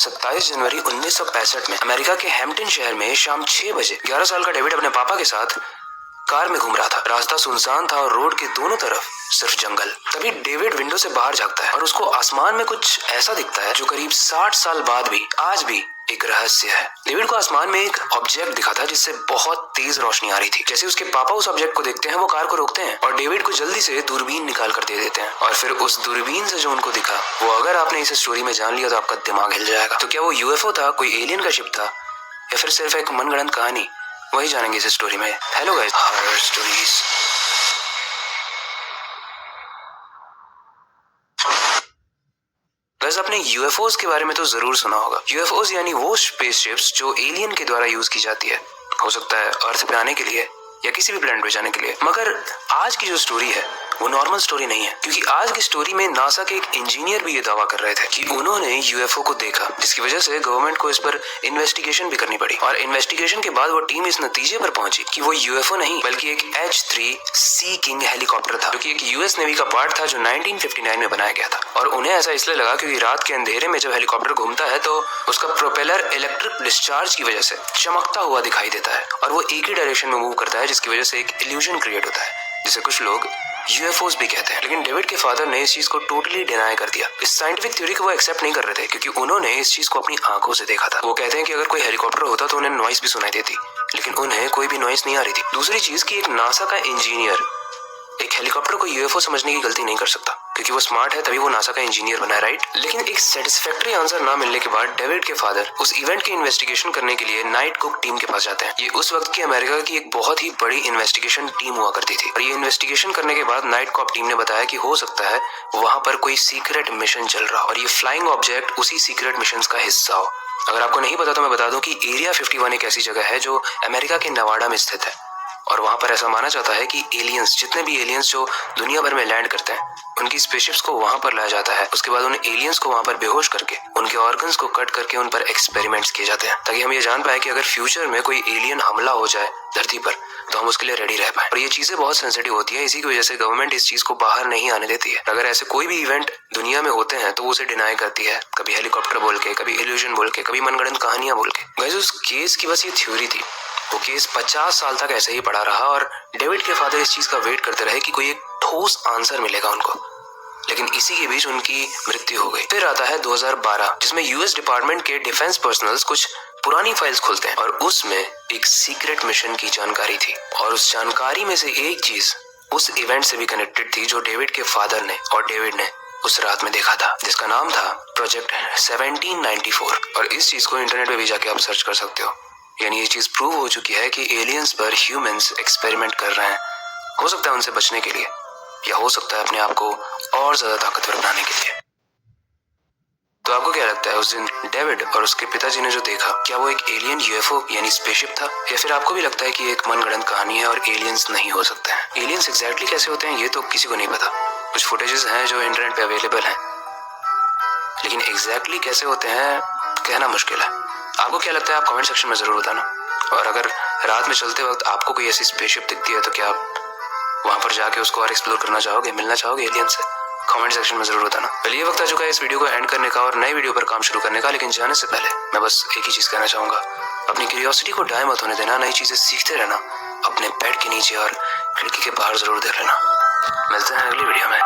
27 जनवरी 1965 में अमेरिका के हैम्पटन शहर में शाम 6 बजे 11 साल का डेविड अपने पापा के साथ कार में घूम रहा था। रास्ता सुनसान था और रोड के दोनों तरफ सिर्फ जंगल। तभी डेविड विंडो से बाहर झांकता है और उसको आसमान में कुछ ऐसा दिखता है जो करीब 60 साल बाद भी आज भी एक रहस्य है। डेविड को आसमान में एक ऑब्जेक्ट दिखा था जिससे बहुत तेज रोशनी आ रही थी। जैसे उसके पापा उस ऑब्जेक्ट को देखते हैं वो कार को रोकते हैं और डेविड को जल्दी से दूरबीन निकाल कर दे देते हैं। और फिर उस दूरबीन से जो उनको दिखा वो अगर आपने इस स्टोरी में जान लिया तो आपका दिमाग हिल जाएगा। तो क्या वो यूएफओ था, कोई एलियन का शिप था या फिर सिर्फ एक मनगढ़ंत कहानी? वही जानेंगे इस स्टोरी में। Hello guys, horror stories. वैसे आपने यूएफओज के बारे में तो जरूर सुना होगा। यूएफओज यानी वो स्पेसशिप्स जो एलियन के द्वारा यूज की जाती है। हो सकता है अर्थ पे आने के लिए या किसी भी प्लैनेट पे जाने के लिए। मगर आज की जो स्टोरी है वो नॉर्मल स्टोरी नहीं है, क्योंकि आज की स्टोरी में नासा के एक इंजीनियर भी ये दावा कर रहे थे कि उन्होंने यूएफओ को देखा, जिसकी वजह से गवर्नमेंट को इस पर इन्वेस्टिगेशन भी करनी पड़ी। और इन्वेस्टिगेशन के बाद वो टीम इस नतीजे पर पहुंची कि वो यूएफओ नहीं बल्कि एक H-3 सी किंग हेलीकॉप्टर था, जो कि एक यूएस नेवी का पार्ट था जो 1959 में बनाया गया था। और उन्हें ऐसा इसलिए लगा क्योंकि रात के अंधेरे में जब हेलीकॉप्टर घूमता है तो उसका प्रोपेलर इलेक्ट्रिक डिस्चार्ज की वजह से चमकता हुआ दिखाई देता है और वो एक ही डायरेक्शन में मूव करता है, जिसकी वजह से एक इल्यूजन क्रिएट होता है जिसे कुछ लोग यूएफओज भी कहते हैं। लेकिन डेविड के फादर ने इस चीज को टोटली डिनाई कर दिया। इस साइंटिफिक थ्योरी को वो एक्सेप्ट नहीं कर रहे थे क्योंकि उन्होंने इस चीज को अपनी आंखों से देखा था। वो कहते हैं कि अगर कोई हेलीकॉप्टर होता तो उन्हें नॉइस भी सुनाई देती, लेकिन उन्हें कोई भी नॉइस नहीं आ रही थी। दूसरी चीज कि एक नासा का इंजीनियर एक हेलीकॉप्टर को यूएफओ समझने की गलती नहीं कर सकता, क्योंकि वो स्मार्ट है तभी वो नासा का इंजीनियर बना है, राइट? लेकिन एक सेटिस्फैक्टरी आंसर ना मिलने के बाद डेविड के फादर उस इवेंट की इन्वेस्टिगेशन करने के लिए नाइट कुक टीम के पास जाते हैं। ये उस वक्त की अमेरिका की एक बहुत ही बड़ी इन्वेस्टिगेशन टीम हुआ करती थी। और ये इन्वेस्टिगेशन करने के बाद नाइट कॉप टीम ने बताया कि हो सकता है वहां पर कोई सीक्रेट मिशन चल रहा और ये फ्लाइंग ऑब्जेक्ट उसी सीक्रेट मिशन का हिस्सा हो। अगर आपको नहीं पता तो मैं बता दूं कि एरिया 51 एक ऐसी जगह है जो अमेरिका के नवाडा में स्थित है और वहां पर ऐसा माना जाता है कि एलियंस, जितने भी एलियंस जो दुनिया भर में लैंड करते हैं, उनकी स्पेसशिप्स को वहां पर लाया जाता है। उसके बाद उन एलियंस को वहां पर बेहोश करके उनके ऑर्गन्स को कट करके उन पर एक्सपेरिमेंट्स किए जाते हैं, ताकि हम ये जान पाए कि अगर फ्यूचर में कोई एलियन हमला हो जाए धरती पर तो हम उसके लिए रेडी रह पाए। और ये चीजें बहुत सेंसिटिव होती है, इसी की वजह से गवर्नमेंट इस चीज को बाहर नहीं आने देती है। अगर ऐसे कोई भी इवेंट दुनिया में होते हैं तो वो उसे डिनाई करती है, कभी हेलीकॉप्टर बोल के, कभी इल्यूजन बोल के, कभी मनगढ़ंत कहानियां बोल के। गाइस, उस केस की बस ये थ्योरी थी। वो केस 50 साल तक ऐसे ही पड़ा रहा और डेविड के फादर इस चीज का वेट करते रहे कि कोई एक ठोस आंसर मिलेगा उनको। लेकिन इसी के बीच उनकी मृत्यु हो गई। फिर आता है 2012, जिसमें यूएस डिपार्टमेंट के डिफेंस पर्सनल्स कुछ पुरानी फाइल्स खोलते हैं और उसमें एक सीक्रेट मिशन की जानकारी थी। और उस जानकारी में से एक चीज उस इवेंट से भी कनेक्टेड थी जो डेविड के फादर ने और डेविड ने उस रात में देखा था, जिसका नाम था प्रोजेक्ट 1794। और इस चीज को इंटरनेट पे भी जाके आप सर्च कर सकते हो। यानी ये चीज प्रूव हो चुकी है कि एलियंस पर ह्यूमंस एक्सपेरिमेंट कर रहे हैं। हो सकता है उनसे बचने के लिए, या हो सकता है अपने आप को और ज्यादा ताकतवर बनाने के लिए। तो आपको क्या लगता है, उस दिन डेविड और उसके पिताजी ने जो देखा, क्या वो एक एलियन यूएफओ यानी स्पेसशिप था, या फिर आपको भी लगता है कि एक मनगढ़ंत कहानी है और एलियंस नहीं हो सकते हैं? एलियंस एग्जैक्टली कैसे होते हैं ये तो किसी को नहीं पता। कुछ फुटेजेस हैं जो इंटरनेट पे अवेलेबल हैं, लेकिन एग्जैक्टली कैसे होते हैं कहना मुश्किल है। आपको क्या लगता है आप कमेंट सेक्शन में जरूर बताना। और अगर रात में चलते वक्त आपको कोई ऐसी स्पेसशिप दिखती है तो क्या आप वहां पर जाके उसको और एक्सप्लोर करना चाहोगे, मिलना चाहोगे एलियन से? कमेंट सेक्शन में जरूर बताना। पहले ये वक्त आ चुका है इस वीडियो को एंड करने का और नई वीडियो पर काम शुरू करने का, लेकिन जाने से पहले मैं बस एक ही चीज कहना चाहूंगा, अपनी क्यूरियोसिटी को डाय मत होने देना, नई चीजें सीखते रहना, अपने बेड के नीचे और खिड़की के बाहर जरूर देख लेना। मिलते हैं अगली वीडियो में।